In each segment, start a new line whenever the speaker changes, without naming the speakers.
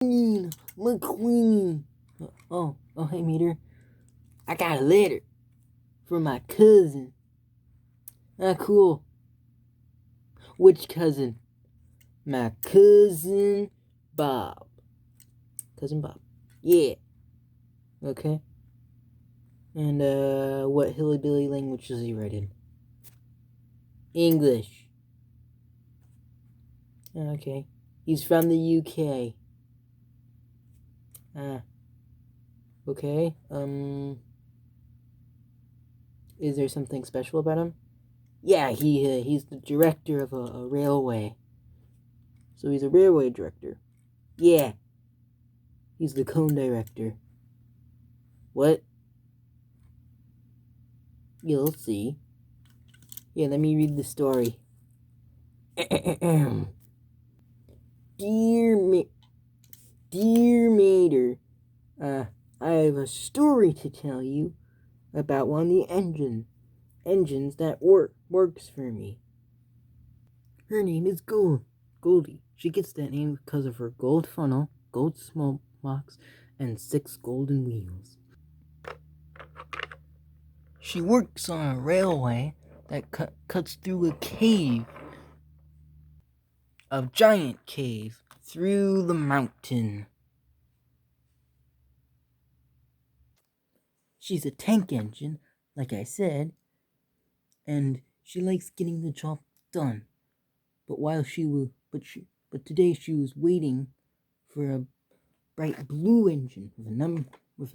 McQueen. Oh, hey, Meter. I got a letter from my cousin. Ah, cool. Which cousin? My cousin Bob. Cousin Bob. Yeah. Okay. And, what hillbilly language does he write in? English. Okay. He's from the UK. Okay. Is there something special about him? Yeah, he's the director of a railway. So he's a railway director. Yeah. He's the cone director. What? You'll see. Yeah, let me read the story. Dear Mater, I have a story to tell you about one of the engines that works for me. Her name is Goldie. She gets that name because of her gold funnel, gold smoke box, and 6 golden wheels. She works on a railway that cuts through a cave, a giant cave, through the mountain. She's a tank engine, like I said, and she likes getting the job done. But today she was waiting for a bright blue engine with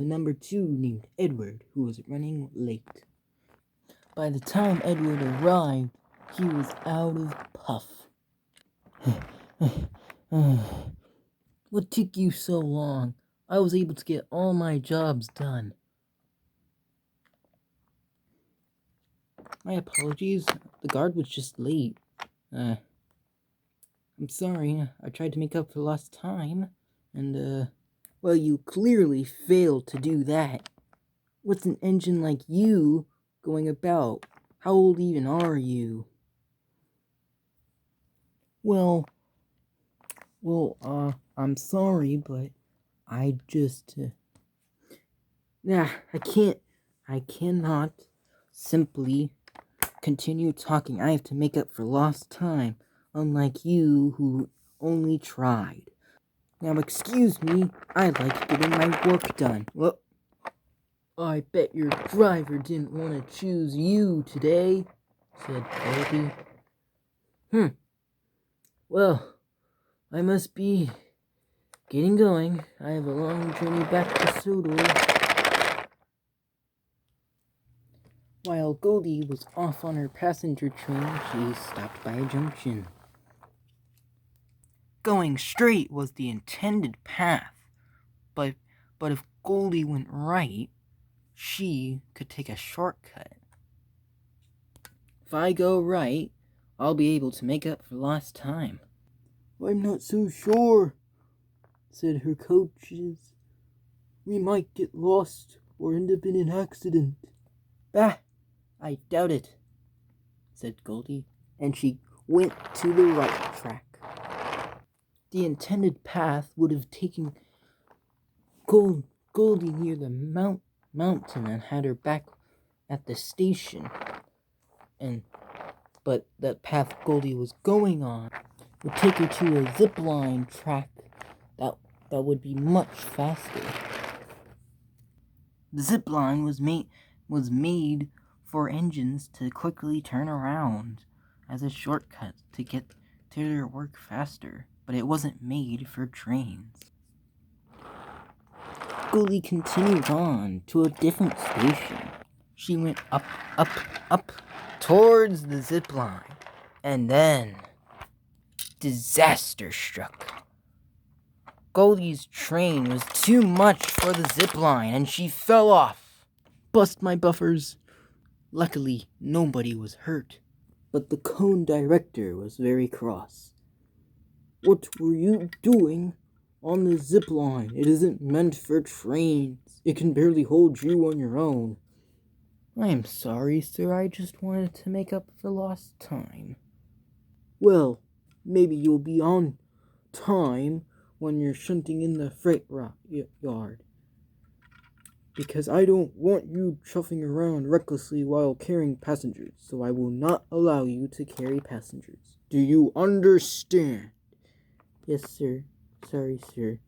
a number 2 named Edward, who was running late. By the time Edward arrived, he was out of puff. What took you so long? I was able to get all my jobs done. My apologies. The guard was just late. I'm sorry. I tried to make up for lost time. And, well, you clearly failed to do that. What's an engine like you going about? How old even are you? Well, I'm sorry, but I just, I cannot simply continue talking. I have to make up for lost time, unlike you who only tried. Now, excuse me, I'd like getting my work done. Well, I bet your driver didn't want to choose you today, said Goldie. Well, I must be getting going. I have a long journey back to Sodor. While Goldie was off on her passenger train, she stopped by a junction. Going straight was the intended path, but if Goldie went right, she could take a shortcut. If I go right, I'll be able to make up for lost time. I'm not so sure, said her coaches. We might get lost or end up in an accident. Bah, I doubt it, said Goldie, and she went to the right track. The intended path would have taken Goldie near the mountain and had her back at the station. But the path Goldie was going on would take her to a zipline track that would be much faster. The zipline was made for engines to quickly turn around as a shortcut to get to their work faster, but it wasn't made for trains. Goldie continued on to a different station. She went up towards the zipline, and then disaster struck. Goldie's train was too much for the zipline, and she fell off. Bust my buffers. Luckily, nobody was hurt, but the cone director was very cross. What were you doing on the zipline? It isn't meant for trains. It can barely hold you on your own. I'm sorry, sir. I just wanted to make up for lost time. Well, maybe you'll be on time when you're shunting in the freight yard. Because I don't want you chuffing around recklessly while carrying passengers, so I will not allow you to carry passengers. Do you understand? Yes, sir. Sorry, sir.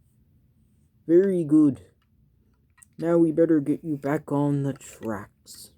Very good. Now we better get you back on the tracks.